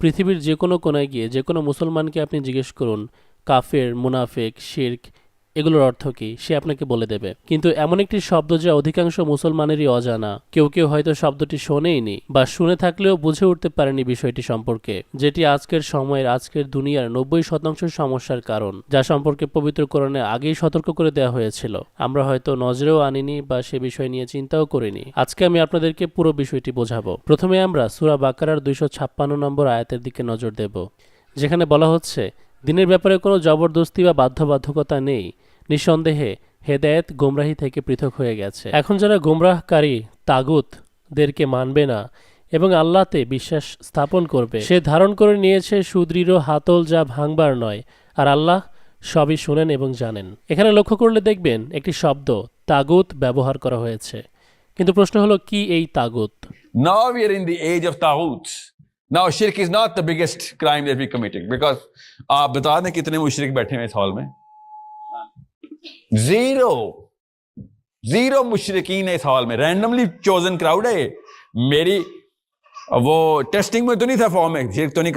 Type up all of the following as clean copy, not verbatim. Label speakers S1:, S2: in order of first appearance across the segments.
S1: পৃথিবীর যে কোনো কোনায় গিয়ে যে কোনো মুসলমানকে আপনি জিজ্ঞেস করুন কাফের, মুনাফেক, শিরক এগুলোর অর্থ কী, সে আপনাকে বলে দেবে। কিন্তু এমন একটি শব্দ যা অধিকাংশ মুসলমানেরই অজানা, কেউ কেউ হয়তো শব্দটি শোনেইনি বা শুনে থাকলেও বুঝে উঠতে পারেনি বিষয়টি সম্পর্কে, যেটি আজকের সময়ের, আজকের দুনিয়ার 90% সমস্যার কারণ, যা সম্পর্কে পবিত্র কোরআনে আগেই সতর্ক করে দেওয়া হয়েছিল। আমরা হয়তো নজরেও আনিনি বা সে বিষয় নিয়ে চিন্তাও করিনি। আজকে আমি আপনাদেরকে পুরো বিষয়টি বোঝাবো। প্রথমে আমরা সূরা বাকারার 256 নম্বর আয়াতের দিকে নজর দেব, যেখানে বলা হচ্ছে দিনের ব্যাপারে কোনো জবরদস্তি বা বাধ্যবাধকতা নেই, নিঃসন্দেহে হেদায়েত গোমরাহি থেকে পৃথক হয়ে গেছে। এখন যারা গোমরাহকারী তাগুতদেরকে মানবে না এবং আল্লাহতে বিশ্বাস স্থাপন করবে, সে ধারণ করে নিয়েছে সুদৃঢ় হাতল যা ভাঙবার নয়, আর আল্লাহ সবই শুনেন এবং জানেন। এখানে লক্ষ্য করলে দেখবেন একটি শব্দ তাগুত ব্যবহার করা হয়েছে, কিন্তু প্রশ্ন হলো কি এই তাগুত?
S2: Now we are in the age of taghut. Now shirk is not the biggest crime that we're committing because आप बता दें कितने मुशरिक बैठे हैं इस हॉल में? जीरो मुशरिकीन है इस हॉल में। रैंडमली चोजन क्राउड है। मेरी वो टेस्टिंग में तो नहीं था फॉर्म में, शिरक तो नहीं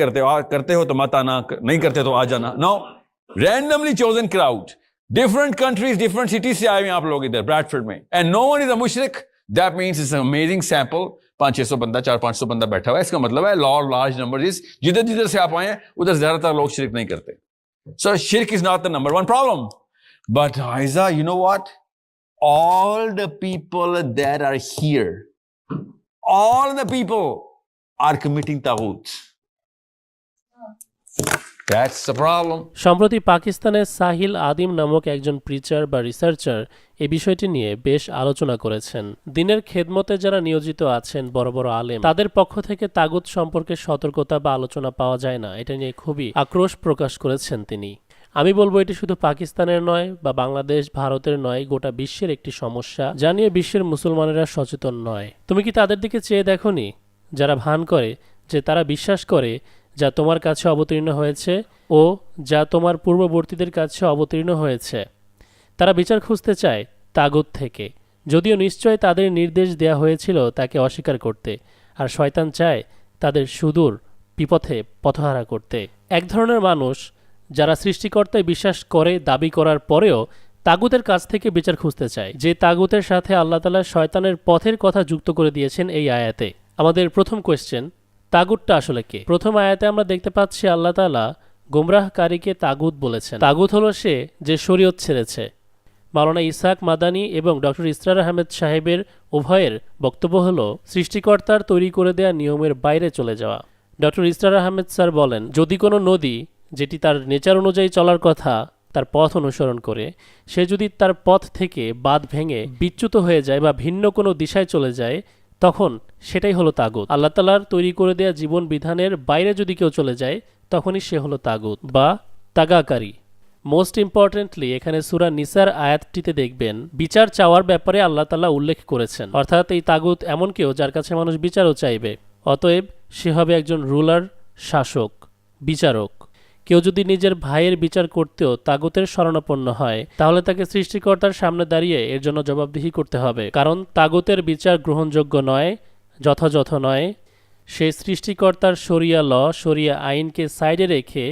S2: करते हो तो मत आना, नहीं करते तो आ जाना। No, randomly chosen crowd, different countries, different cities से आए हुए आप लोग इधर ब्रैडफोर्ड में, and no one is a मुशरिक। That means it's an amazing sample. 500-600 बंदा, 400-500 बंदा बैठा हुआ है, इसका मतलब है लॉ लार्ज नंबर इज जिधर जिधर से आप आए हैं उधर ज्यादातर लोग शिरक नहीं करते। सो शिरक is not the number one problem. But Aiza, you know what? All the people that are here, all the people are committing taghut. That's the problem.
S1: সম্প্রতি পাকিস্তানের সাহিল আদিম নামক একজন প্রিচার বা রিসার্চার এই বিষয়টি নিয়ে বেশ আলোচনা করেছেন। দিনের খেদমতে যারা নিয়োজিত আছেন, বড় বড় আলেম, তাদের পক্ষ থেকে তাগুত সম্পর্কে সতর্কতা বা আলোচনা পাওয়া যায় না, এটা নিয়ে খুবই আক্রোশ প্রকাশ করেছেন তিনি। আমি বলবো এটি শুধু পাকিস্তানের নয় বা বাংলাদেশ, ভারতের নয়, গোটা বিশ্বের একটি সমস্যা, যা নিয়ে বিশ্বের মুসলমানেরা সচেতন নয়। তুমি কি তাদের দিকে চেয়ে দেখোনি যারা ভান করে যে তারা বিশ্বাস করে যা তোমার কাছে অবতীর্ণ হয়েছে ও যা তোমার পূর্ববর্তীদের কাছে অবতীর্ণ হয়েছে? তারা বিচার খুঁজতে চায় তাগুত থেকে, যদিও নিশ্চয় তাদের নির্দেশ দেয়া হয়েছিল তাকে অস্বীকার করতে, আর শয়তান চায় তাদের সুদূর বিপথে পথহারা করতে। এক ধরনের মানুষ যারা সৃষ্টিকর্তায় বিশ্বাস করে দাবি করার পরেও তাগুতের কাছ থেকে বিচার খুঁজতে চায়, যে তাগুতের সাথে আল্লাহ তাআলা শয়তানের পথের কথা যুক্ত করে দিয়েছেন এই আয়াতে। আমাদের প্রথম কোয়েশ্চেন, তাগুতটা আসলে কে? প্রথম আয়াতে আমরা দেখতে পাচ্ছি আল্লাহ তাআলা গোমরাহকারীকে তাগুত বলেছেন। তাগুত হলো সে যে শরীয়ত ছেড়েছে। মাওলানা ইসহাক মাদানী এবং ডক্টর ইসরার আহমেদ সাহেবের উভয়ের বক্তব্য হলো সৃষ্টিকর্তার তৈরি করে দেয়া নিয়মের বাইরে চলে যাওয়া। ডক্টর ইসরার আহমেদ স্যার বলেন, যদি কোনো নদী যেটি তার নেচার অনুযায়ী চলার কথা তার পথ অনুসরণ করে, সে যদি তার পথ থেকে বাঁধ ভেঙে বিচ্যুত হয়ে যায় বা ভিন্ন কোনো দিশায় চলে যায়, তখন সেটাই হলো তাগুত। আল্লাহ তাআলার তৈরি করে দেয়া জীবন বিধানের বাইরে যদি কেউ চলে যায়, তখনই সে হলো তাগুত বা তাগাকারী। মোস্ট ইম্পর্টেন্টলি এখানে সূরা নিসার আয়াতটিতে দেখবেন বিচার চাওয়ার ব্যাপারে আল্লাহ তাআলা উল্লেখ করেছেন, অর্থাৎ এই তাগুত এমন কেউ যার কাছে মানুষ বিচারও চাইবে। অতএব সে হবে একজন রুলার, শাসক, বিচারক। কেউ যদি নিজের ভাইয়ের বিচার করতেও তাগুতের শরণাপন্ন হয়, তাহলে তাকে সৃষ্টিকর্তার সামনে দাঁড়িয়ে এর জন্য জবাবদিহি করতে হবে, কারণ তাগুতের বিচার গ্রহণযোগ্য নয়, যথাযথ নয়। সে সৃষ্টিকর্তার শরিয়া ল, শরিয়া আইনকে সাইডে রেখে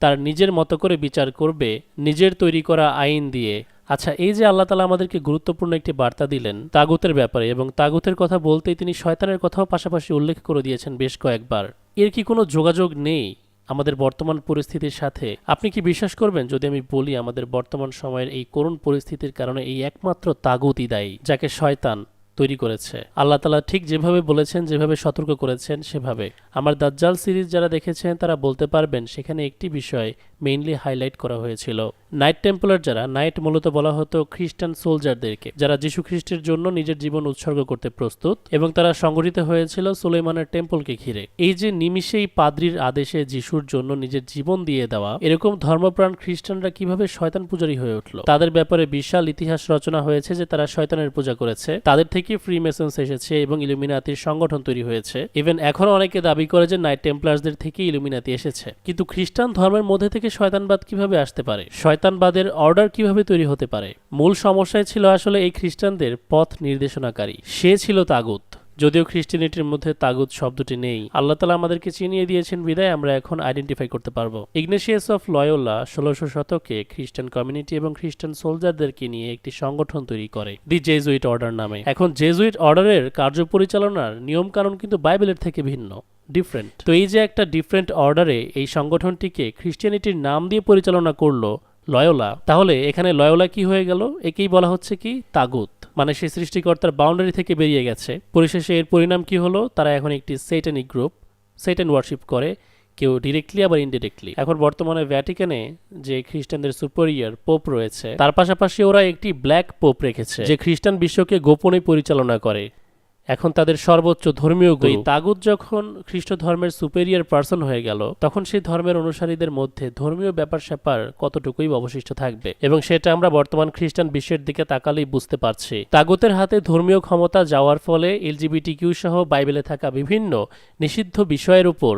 S1: তার নিজের মতো করে বিচার করবে, নিজের তৈরি করা আইন দিয়ে। আচ্ছা, এই যে আল্লাহ তাআলা আমাদেরকে গুরুত্বপূর্ণ একটি বার্তা দিলেন তাগুতের ব্যাপারে, এবং তাগুতের কথা বলতেই তিনি শয়তানের কথাও পাশাপাশি উল্লেখ করে দিয়েছেন বেশ কয়েকবার। এর কি কোনো যোগাযোগ নেই আমাদের বর্তমান পরিস্থিতির সাথে? আপনি কি বিশ্বাস করবেন যদি আমি বলি আমাদের বর্তমান সময়ের এই করুণ পরিস্থিতির কারণে এই একমাত্র তাগুতই দায়ী, যাকে শয়তান তৈরি করেছে? আল্লাহ তাআলা ঠিক যেভাবে বলেছেন, যেভাবে সতর্ক করেছেন সেভাবে। আমার দাজ্জাল সিরিজ যারা দেখেছেন তারা বলতে পারবেন সেখানে একটি বিষয় মেইনলি হাইলাইট করা হয়েছিল। নাইট টেম্পলার যারা, নাইট মূলত বলা হতো খ্রিস্টান সোলজারদেরকে, যারা যীশু খ্রিস্টের জন্য নিজের জীবন উৎসর্গ করতে প্রস্তুত, এবং তারা সংগঠিত হয়েছিল সুলেইমানের টেম্পলকে ঘিরে। এই যে নিমিষেই পাদ্রির আদেশে যিশুর জন্য নিজের জীবন দিয়ে দেওয়া, এরকম ধর্মপ্রাণ খ্রিস্টানরা কিভাবে শয়তান পূজারী হয়ে উঠল? তাদের ব্যাপারে বিশাল ইতিহাস রচনা হয়েছে যে তারা শয়তানের পূজা করেছে, তাদের থেকে ফ্রিমেসন্স এসেছে এবং ইলুমিনাতির সংগঠন তৈরি হয়েছে। ইভেন এখনো অনেকে দাবি করে যে নাইট টেম্পলার্সদের থেকে ইলুমিনাতি এসেছে। কিন্তু খ্রিস্টান ধর্মের মধ্যে থেকে শয়তানবাদ কিভাবে আসতে পারে? শয়তানবাদের অর্ডার কিভাবে তৈরি হতে পারে? মূল সমস্যায় ছিল আসলে এই খ্রিস্টানদের পথ নির্দেশনাকারী, সে ছিল তাগুত। যদিও খ্রিস্টানিটির মধ্যে তাগুত শব্দটি নেই, আল্লাহ তাআলা আমাদেরকে চিনিয়ে দিয়েছেন বিদায় আমরা এখন আইডেন্টিফাই করতে পারবো। ইগনেশিয়াস অফ লয়োলা 1600 শতকে খ্রিস্টান কমিউনিটি এবং খ্রিস্টান সোলজারদেরকে নিয়ে একটি সংগঠন তৈরি করে দি জেজুইট অর্ডার নামে। এখন জেজুইট অর্ডারের কার্য পরিচালনার নিয়ম কানুন কিন্তু বাইবেলের থেকে ভিন্ন, ডিফারেন্ট। তো এই যে একটা ডিফারেন্ট অর্ডারে এই সংগঠনটিকে খ্রিস্টানিটির নাম দিয়ে পরিচালনা করলো লয়োলা, তাহলে এখানে লয়োলা কি হয়ে গেল? একেই বলা হচ্ছে কি তাগুত, মানে সে সৃষ্টিকর্তার বাউন্ডারি থেকে বেরিয়ে গেছে। পরিশেষে এর পরিণাম কি হলো? তারা এখন একটি সেটানিক গ্রুপ, সেটান ওয়ার্শিপ করে, কেউ ডিরেক্টলি আবার ইনডিরেক্টলি। এখন বর্তমানে ভ্যাটিকানে যে খ্রিস্টানদের সুপেরিয়র পোপ রয়েছে, তার পাশাপাশি ওরা একটি ব্ল্যাক পোপ রেখেছে যে খ্রিস্টান বিশ্বকে গোপনে পরিচালনা করে। এখন তাদের সর্বোচ্চ ধর্মীয় গুরু। এই তাগুত যখন খ্রিস্ট ধর্মের সুপেরিয়র পার্সন হয়ে গেল, তখন সেই ধর্মের অনুসারীদের মধ্যে ধর্মীয় ব্যাপার স্যাপার কতটুকুই অবশিষ্ট থাকবে, এবং সেটা আমরা বর্তমান খ্রিস্টান বিশ্বের দিকে তাকালেই বুঝতে পারছি। তাগুতের হাতে ধর্মীয় ক্ষমতা যাওয়ার ফলে এলজিবিটিকিউ সহ বাইবেলে থাকা বিভিন্ন নিষিদ্ধ বিষয়ের উপর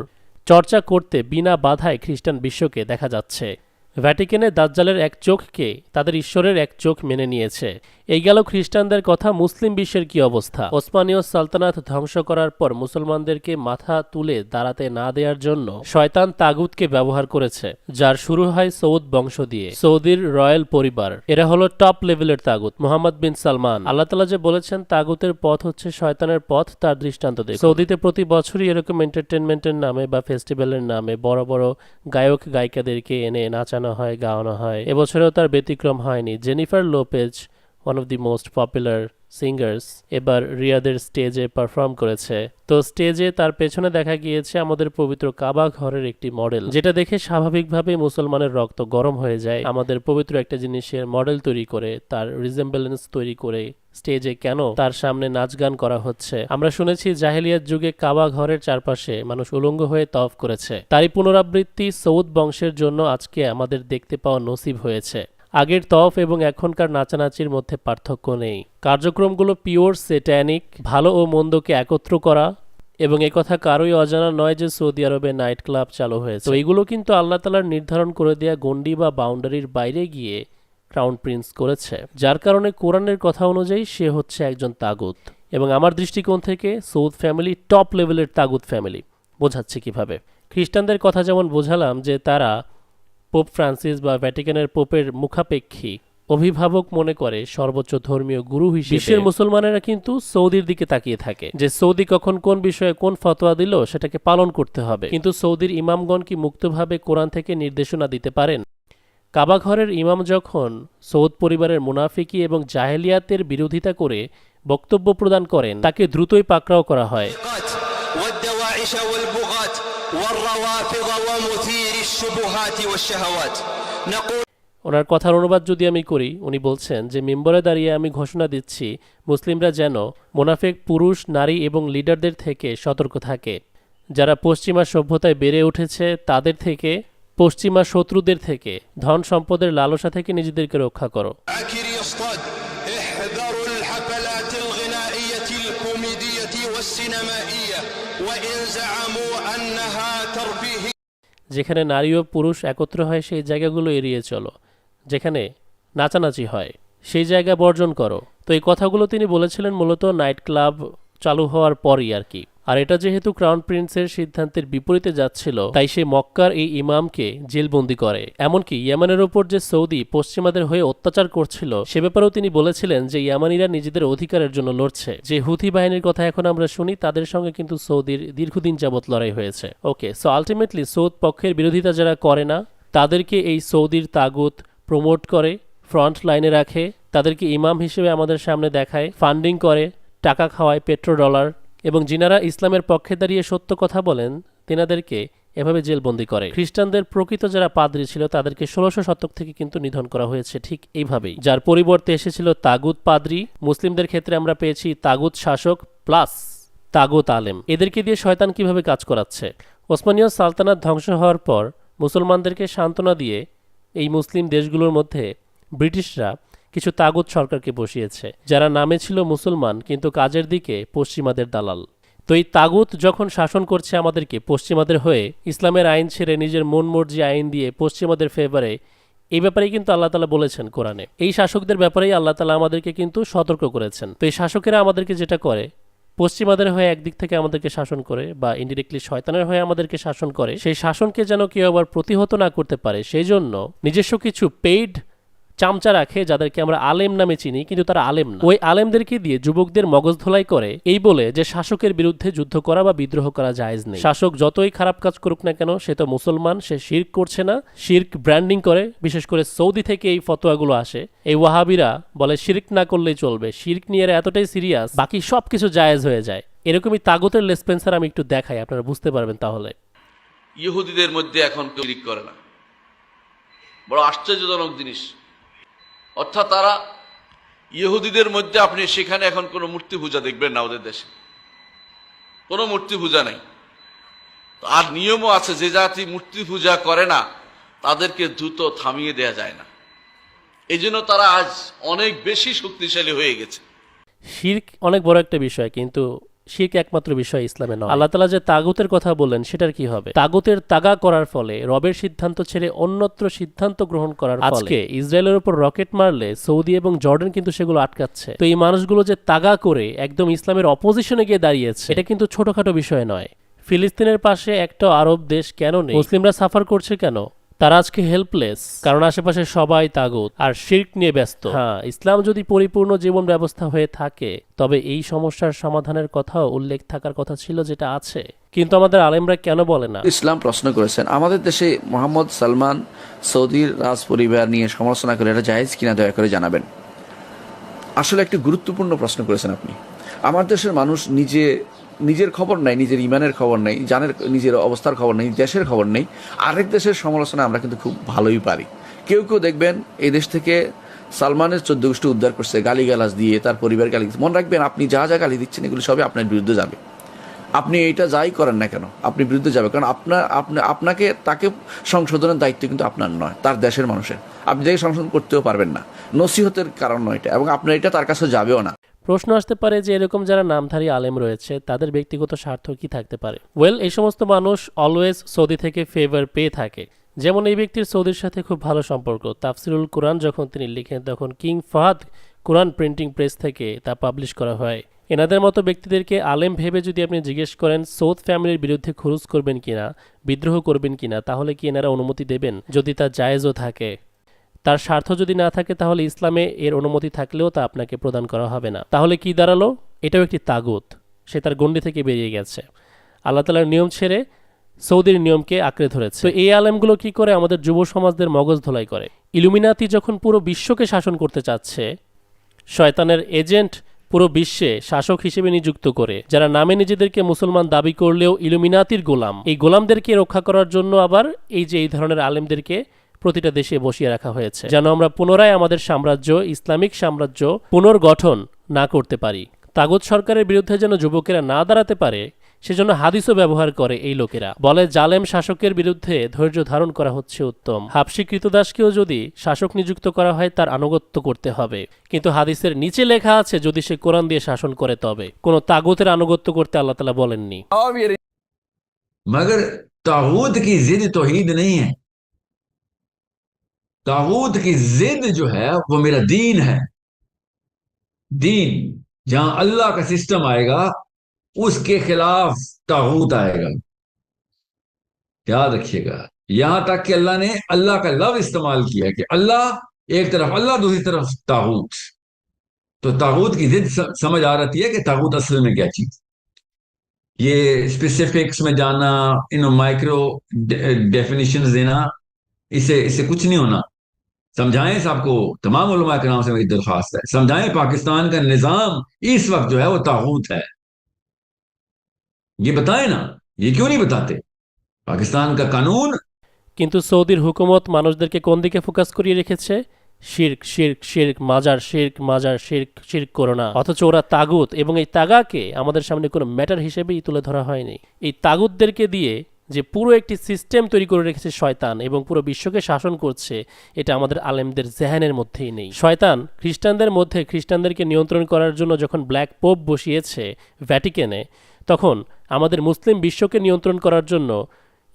S1: চর্চা করতে বিনা বাধায় খ্রিস্টান বিশ্বকে দেখা যাচ্ছে। ভ্যাটিকানে দাজ্জালের এক চোখকে তাদের ঈশ্বরের এক চোখ মেনে নিয়েছে। এই গেল খ্রিস্টানদের কথা। মুসলিম বিশ্বের কি অবস্থা? ওসমানীয় সালতানাত ধ্বংস করার পর মুসলমানদেরকে মাথা তুলে দাঁড়াতে না দেওয়ার জন্য শয়তান তাগুতকে ব্যবহার করেছে, যার শুরু হয় সৌদ বংশ দিয়ে, সৌদির রয়্যাল পরিবার। এরা হলো টপ লেভেলের তাগুত। মোহাম্মদ বিন সালমান, আল্লাহ তাআলা যে বলেছেন তাগুতের পথ হচ্ছে শয়তানের পথ, তার দৃষ্টান্ত দেখুন। সৌদিতে প্রতি বছরই এরকম এন্টারটেনমেন্টের নামে বা ফেস্টিভ্যালের নামে বড় বড় গায়ক গায়িকাদেরকে এনে নাচানো হয়, গাওয়ানো হয়। এবছরেও তার ব্যতিক্রম হয়নি। Jennifer Lopez, one of the most popular singers, এবার রিয়াদের স্টেজে পারফর্ম করেছে। তো স্টেজে তার পেছনে দেখা গিয়েছে আমাদের পবিত্র কাবা ঘরের একটি মডেল, যেটা দেখে স্বাভাবিকভাবে মুসলমানের রক্ত গরম হয়ে যায়। আমাদের পবিত্র একটা জিনিসের মডেল তৈরি করে, তার রিজেম্বলেন্স তৈরি করে স্টেজে কেন তার সামনে নাচ গান করা হচ্ছে? আমরা শুনেছি জাহেলিয়াত যুগে কাবা ঘরের চারপাশে মানুষ উলঙ্গ হয়ে তওয়াফ করেছে। তারই পুনরাবৃত্তি সৌদ বংশের জন্য আজকে আমাদের দেখতে পাওয়া নসিব হয়েছে। আগের তওয়াফ এবং এখনকার নাচানাচির মধ্যে পার্থক্য নেই। কার্যক্রমগুলো পিওর সেটানিক, ভালো ও মন্দকে একত্র করা, এবং একথা কারোই অজানা নয় যে সৌদি আরবে নাইট ক্লাব চালু হয়েছে। তো এগুলো কিন্তু আল্লাহ তাআলার নির্ধারণ করে দেয়া গণ্ডি বা বাউন্ডারির বাইরে গিয়ে ক্রাউন প্রিন্স করেছে, যার কারণে কোরআনের কথা অনুযায়ী সে হচ্ছে একজন তাগুত। এবং আমার দৃষ্টিকোণ থেকে সৌদ ফ্যামিলি টপ লেভেলের তাগুত ফ্যামিলি। বোঝাচ্ছে কিভাবে? খ্রিস্টানদের কথা যেমন বোঝালাম যে তারা পোপ ফ্রান্সিস বা ভ্যাটিকানের পোপের মুখাপেক্ষী অভিভাবক মনে করে সর্বোচ্চ ধর্মীয় গুরু হিসেবে, বিশ্বের মুসলমানেরা কিন্তু সৌদির দিকে তাকিয়ে থাকে যে সৌদি কখন কোন বিষয়ে কোন ফতোয়া দিল সেটাকে পালন করতে হবে। কিন্তু সৌদির ইমামগণ কি মুক্তভাবে কোরআন থেকে নির্দেশনা দিতে পারেন? কাবা ঘরের ইমাম যখন সৌদ পরিবারের মুনাফিকি এবং জাহেলিয়াতের বিরোধিতা করে বক্তব্য প্রদান করেন, তাকে দ্রুতই পাকড়াও করা হয়। ওনার কথার অনুবাদ যদি আমি করি, উনি বলছেন যে মিম্বরে দাঁড়িয়ে আমি ঘোষণা দিচ্ছি মুসলিমরা যেন মুনাফিক পুরুষ, নারী এবং লিডারদের থেকে সতর্ক থাকে, যারা পশ্চিমা সভ্যতায় বেড়ে উঠেছে, তাদের থেকে, পশ্চিমা শত্রুদের থেকে, ধন সম্পদের লালসা থেকে নিজেদেরকে রক্ষা করো। যেখানে নারী ও পুরুষ একত্র হয় সেই জায়গাগুলো এড়িয়ে চলো, যেখানে নাচানাচি হয় সেই জায়গা বর্জন করো। তো এই কথাগুলো তিনি বলেছিলেন মূলত নাইট ক্লাব চালু হওয়ার পরই আর কি। আর এটা যেহেতু ক্রাউন প্রিন্সের সিদ্ধান্তের বিপরীতে যাচ্ছিল, তাই সে মক্কার এই ইমামকে জেলবন্দি করে। এমনকি ইয়েমেনের ওপর যে সৌদি পশ্চিমাদের হয়ে অত্যাচার করছিল সে ব্যাপারেও তিনি বলেছিলেন যে ইয়ামানিরা নিজেদের অধিকারের জন্য লড়ছে। যে হুথি বাহিনীর কথা এখন আমরা শুনি, তাদের সঙ্গে কিন্তু সৌদির দীর্ঘদিন যাবৎ লড়াই হয়েছে। ওকে, সো আলটিমেটলি সৌদ পক্ষের বিরোধিতা যারা করে না, তাদেরকে এই সৌদির তাগুত প্রমোট করে, ফ্রন্ট লাইনে রাখে, তাদেরকে ইমাম হিসেবে আমাদের সামনে দেখায়, ফান্ডিং করে, টাকা খাওয়ায়, পেট্রো ডলার, এবং যিনারা ইসলামের পক্ষে দাঁড়িয়ে সত্য কথা বলেন তিনাদেরকে এভাবে জেলবন্দি করে। খ্রিস্টানদের প্রকৃত যারা পাদ্রী ছিল তাদেরকে 1600 শতক থেকে কিন্তু নিধন করা হয়েছে ঠিক এইভাবেই, যার পরিবর্তে এসেছিল তাগুত পাদ্রী। মুসলিমদের ক্ষেত্রে আমরা পেয়েছি তাগুত শাসক প্লাস তাগুত আলেম। এদেরকে দিয়ে শয়তান কিভাবে কাজ করাচ্ছে? ওসমানীয় সালতানাত ধ্বংস হওয়ার পর মুসলমানদেরকে সান্ত্বনা দিয়ে এই মুসলিম দেশগুলোর মধ্যে ব্রিটিশরা কিছু তাগুত সরকারকে বসিয়েছে, যারা নামে ছিল মুসলমান কিন্তু কাজের দিকে পশ্চিমাদের দালাল। তো এই তাগুত যখন শাসন করছে আমাদেরকে পশ্চিমাদের হয়ে, ইসলামের আইন ছেড়ে নিজের মন মর্জি আইন দিয়ে পশ্চিমাদের ফেভারে, এই ব্যাপারেই কিন্তু আল্লাহ তাআলা বলেছেন কোরআনে। এই শাসকদের ব্যাপারেই আল্লাহ তাআলা আমাদেরকে কিন্তু সতর্ক করেছেন। তো এই শাসকেরা আমাদেরকে যেটা করে, পশ্চিমাদের হয়ে একদিক থেকে আমাদেরকে শাসন করে বা ইনডিরেক্টলি শয়তানের হয়ে আমাদেরকে শাসন করে, সেই শাসনকে যেন কেউ আবার প্রতিহত না করতে পারে সেই জন্য নিজস্ব কিছু পেইড চামচা রাখে যাদেরকে আমরা আলেম নামে চিনি, কিন্তু তারা আলেম না। ওই আলেমদেরকে দিয়ে যুবকদের মগজ ধোলাই করে এই বলে যে শাসকের বিরুদ্ধে যুদ্ধ করা বা বিদ্রোহ করা জায়েজ নেই। শাসক যতই খারাপ কাজ করুক না কেন, সে তো মুসলমান, সে শিরক করছে না। শিরক ব্র্যান্ডিং করে, বিশেষ করে সৌদি থেকে এই ফতোয়াগুলো আসে। এই ওয়াহাবিরা বলে শিরক না করলেই চলবে, শিরক নিয়ে এরা এতটাই সিরিয়াস, বাকি সবকিছু জায়েজ হয়ে যায়। এরকমই তাগুতের লেসপেন্সার আমি একটু দেখাই, আপনারা বুঝতে পারবেন তাহলে।
S3: ইহুদিদের মধ্যে এখন কেউ শিরক করে না, বড় আশ্চর্যজনক জিনিস। অর্থাৎ তারা ইহুদিদের মধ্যে আপনি সেখানে এখন কোনো মূর্তি পূজা দেখবেন না, ওদের দেশে কোনো মূর্তি পূজা নেই। আর নিয়মও আছে, যে জাতি মূর্তি পূজা করে না তাদেরকে দ্রুত থামিয়ে দেয়া যায় না। এই জন্য তারা আজ অনেক বেশি শক্তিশালী হয়ে গেছে।
S1: শিরক অনেক বড় একটা বিষয়, কিন্তু শিরক একমাত্র বিষয় ইসলামে নয়। আল্লাহ তাআলা যে তাগুতের কথা বললেন সেটার কি হবে? তাগুতের তাগা করার ফলে, রবের সিদ্ধান্ত ছেড়ে অন্যত্র সিদ্ধান্ত গ্রহণ করার ফলে আজকে ইসরায়েলের উপর রকেট মারলে সৌদি এবং জর্ডান কিন্তু সেগুলো আটকাচ্ছে। তো এই মানুষগুলো যে তাগা করে একদম ইসলামের অপোজিশনে গিয়ে দাঁড়িয়েছে, এটা কিন্তু ছোটখাটো বিষয় নয়। ফিলিস্তিনের পাশে একটা আরব দেশ কেন নেই? মুসলিমরা সাফার করছে কেন? তারা আজকে হেল্পলেস, কারণ আশেপাশে সবাই তাগুত আর শিরক নিয়ে ব্যস্ত। হ্যাঁ, ইসলাম যদি পরিপূর্ণ জীবন ব্যবস্থা হয়ে থাকে তবে এই সমস্যার সমাধানের কথাও উল্লেখ থাকার কথা ছিল, যেটা আছে। কিন্তু আমাদের আলেমরা কেন বলে না?
S4: ইসলাম প্রশ্ন করেছেন আমাদের দেশে মোহাম্মদ সালমান সৌদির রাজ পরিবার নিয়ে সমালোচনা করে এটা জায়েজ কিনা দয়া করে জানাবেন। আসলে একটি গুরুত্বপূর্ণ প্রশ্ন করেছেন আপনি। আমার দেশের মানুষ নিজের খবর নাই, নিজের ইমানের খবর নেই, নিজের অবস্থার খবর নেই, দেশের খবর নেই। আরেক দেশের সমালোচনা আমরা কিন্তু খুব ভালোই পারি। কেউ কেউ দেখবেন এই দেশ থেকে সালমানের 14 গোষ্ঠী উদ্ধার করছে গালিগালাজ দিয়ে, তার পরিবার গালি দিচ্ছে। মনে রাখবেন, আপনি যা যা গালি দিচ্ছেন এগুলো সবই আপনার বিরুদ্ধে যাবে। আপনি এইটা যাই করেন না কেন আপনি বিরুদ্ধে যাবে, কারণ আপনাকে তাকে সংশোধনের দায়িত্ব কিন্তু আপনার নয়, তার দেশের মানুষের। আপনি যাকে সংশোধন করতেও পারবেন না, নসিহতের কারণ নয় এটা, এবং আপনার এটা তার কাছে যাবেও না।
S1: প্রশ্ন আসতে পারে যে এরকম যারা নামধারী আলেম রয়েছে তাদের ব্যক্তিগত স্বার্থ কি থাকতে পারে? ওয়েল, এই সমস্ত মানুষ অলওয়েজ সৌদি থেকে ফেভার পেয়ে থাকে। যেমন এই ব্যক্তির সৌদির সাথে খুব ভালো সম্পর্ক। তাফসিরুল কোরআন যখন তিনি লিখেন তখন কিং ফাহাদ কোরআন প্রিন্টিং প্রেস থেকে তা পাবলিশ করা হয়। এনাদের মতো ব্যক্তিদেরকে আলেম ভেবে যদি আপনি জিজ্ঞেস করেন সৌদ ফ্যামিলির বিরুদ্ধে খরচ করবেন কিনা, বিদ্রোহ করবেন কিনা, তাহলে কি এনারা অনুমতি দেবেন? যদি তা জায়েজও থাকে, তার স্বার্থ যদি না থাকে, তাহলে ইসলামে এর অনুমতি থাকলেও তা আপনাকে প্রদান করা হবে না। তাহলে কি দাঁড়ালো? এটাও একটি তাগুত, সে তার গণ্ডি থেকে বেরিয়ে গেছে, আল্লাহ তাআলার নিয়ম ছেড়ে সৌদির নিয়মকে আঁকড়ে ধরেছে। তো এই আলেমগুলো কি করে? আমাদের যুব সমাজদের মগজ ধোলাই করে। ইলুমিনাতি যখন পুরো বিশ্বকে শাসন করতে চাচ্ছে, শয়তানের এজেন্ট পুরো বিশ্বে শাসক হিসেবে নিযুক্ত করে, যারা নামে নিজেদেরকে মুসলমান দাবি করলেও ইলুমিনাতির গোলাম, এই গোলামদেরকে রক্ষা করার জন্য আবার এই যে এই ধরনের আলেমদেরকে প্রতিটা দেশে বসিয়ে রাখা হয়েছে, যেন আমরা পুনরায় আমাদের সাম্রাজ্য, ইসলামিক সাম্রাজ্য পুনর্গঠন না করতে পারি। তাগুত সরকারের বিরুদ্ধে যেন যুবকেরা না দাঁড়াতে পারে, সেজন্য হাদিসও ব্যবহার করে এই লোকেরা। বলে জালেম শাসকের বিরুদ্ধে ধৈর্য ধারণ করা হচ্ছে উত্তম। হাবশী কৃতদাসকেও যদি শাসক নিযুক্ত করা হয় তার আনুগত্য করতে হবে, কিন্তু হাদিসের নিচে লেখা আছে যদি সে কোরআন দিয়ে শাসন করে তবে। কোনো তাগুতের আনুগত্য করতে আল্লাহ তাআলা বলেননি।
S5: मगर तागूत की जिद तौहीद नहीं है। तागूत की जिद जो है वो मेरा दीन है। दीन जहां अल्लाह का सिस्टम आएगा उसके खिलाफ तागूत आएगा, याद रखिएगा। यहां तक कि अल्लाह ने अल्लाह का लफ्ज इस्तेमाल किया कि अल्लाह एक तरफ अल्लाह, दूसरी तरफ तागूत। तो तागूत की जिद समझ आ रही है कि तागूत असल में क्या चीज। ये स्पेसिफिक्स में जाना, इन माइक्रो डेफिनेशंस देना, इससे कुछ नहीं होना। समझाएं सबको, तमाम उलमा के नाम से मेरी दरख्वास्त है, समझाएं पाकिस्तान का निजाम इस वक्त जो है वो तागूत है। ये बताएं ना, ये क्यों नहीं बताते? पाकिस्तान का कानून।
S1: কিন্তু সৌদির হুকুমত মানুষদেরকে কোন দিকে ফোকাস করিয়ে রেখেছে? শিরক, শিরক, শিরক, মাজার শিরক, মাজার শিরক, শিরক করো না। অথচ ওরা তাগুত, এবং এই তাগাকে আমাদের সামনে কোনো ম্যাটার হিসেবেই তুলে ধরা হয়নি। এই তাগুতদেরকে দিয়ে যে পুরো একটি সিস্টেম তৈরি করে রেখেছে শয়তান এবং পুরো বিশ্বকে শাসন করছে, এটা আমাদের আলেমদের জেহানের মধ্যেই নেই। শয়তান খ্রিস্টানদের মধ্যে খ্রিস্টানদেরকে নিয়ন্ত্রণ করার জন্য যখন ব্ল্যাক পোপ বসিয়েছে ভ্যাটিকানে, তখন আমাদের মুসলিম বিশ্বকে নিয়ন্ত্রণ করার জন্য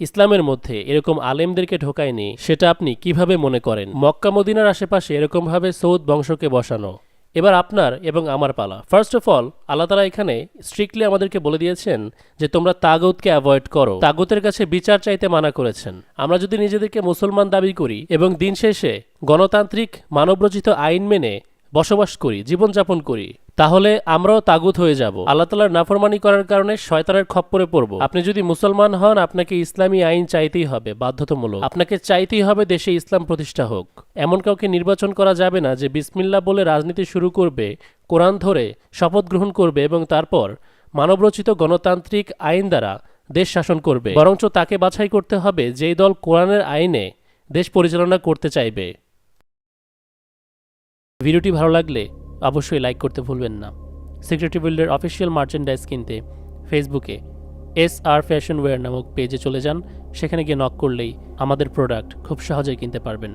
S1: ইসলামের মধ্যে এরকম আলেমদেরকে ঢোকায়নি। সেটা আপনি কিভাবে মনে করেন? মক্কা মদিনার আশেপাশে এরকমভাবে সৌদ বংশকে বসানো, এবার আপনার এবং আমার পালা। ফার্স্ট অফ অল, আল্লাহ তাআলা এখানে স্ট্রিক্টলি আমাদেরকে বলে দিয়েছেন যে তোমরা তাগুতকে অ্যাভয়েড করো, তাগুতের কাছে বিচার চাইতে মানা করেছেন। আমরা যদি নিজেদেরকে মুসলমান দাবি করি এবং দিন শেষে গণতান্ত্রিক মানবরচিত আইন মেনে বসবাস করি, জীবনযাপন করি, তাহলে আমরাও তাগুত হয়ে যাব, আল্লাহ তাআলার নাফরমানি করার কারণে শয়তানের খপ্পরে পড়ব। আপনি যদি মুসলমান হন, আপনাকে ইসলামী আইন চাইতেই হবে, বাধ্যতামূলক। আপনাকে চাইতেই হবে দেশে ইসলাম প্রতিষ্ঠা হোক। এমন কাউকে নির্বাচন করা যাবে না যে বিসমিল্লাহ বলে রাজনীতি শুরু করবে, কোরআন ধরে শপথ গ্রহণ করবে এবং তারপর মানবরচিত গণতান্ত্রিক আইন দ্বারা দেশ শাসন করবে। বরঞ্চ তাকে বাছাই করতে হবে যেই দল কোরআনের আইনে দেশ পরিচালনা করতে চাইবে। ভিডিওটি ভালো লাগলে অবশ্যই লাইক করতে ভুলবেন না। সিক্রেট বিল্ডের অফিসিয়াল মার্চেন্ডাইজ কিনতে ফেসবুকে SR ফ্যাশন ওয়্যার নামক পেজে চলে যান। সেখানে গিয়ে নক করলেই আমাদের প্রোডাক্ট খুব সহজেই কিনতে পারবেন।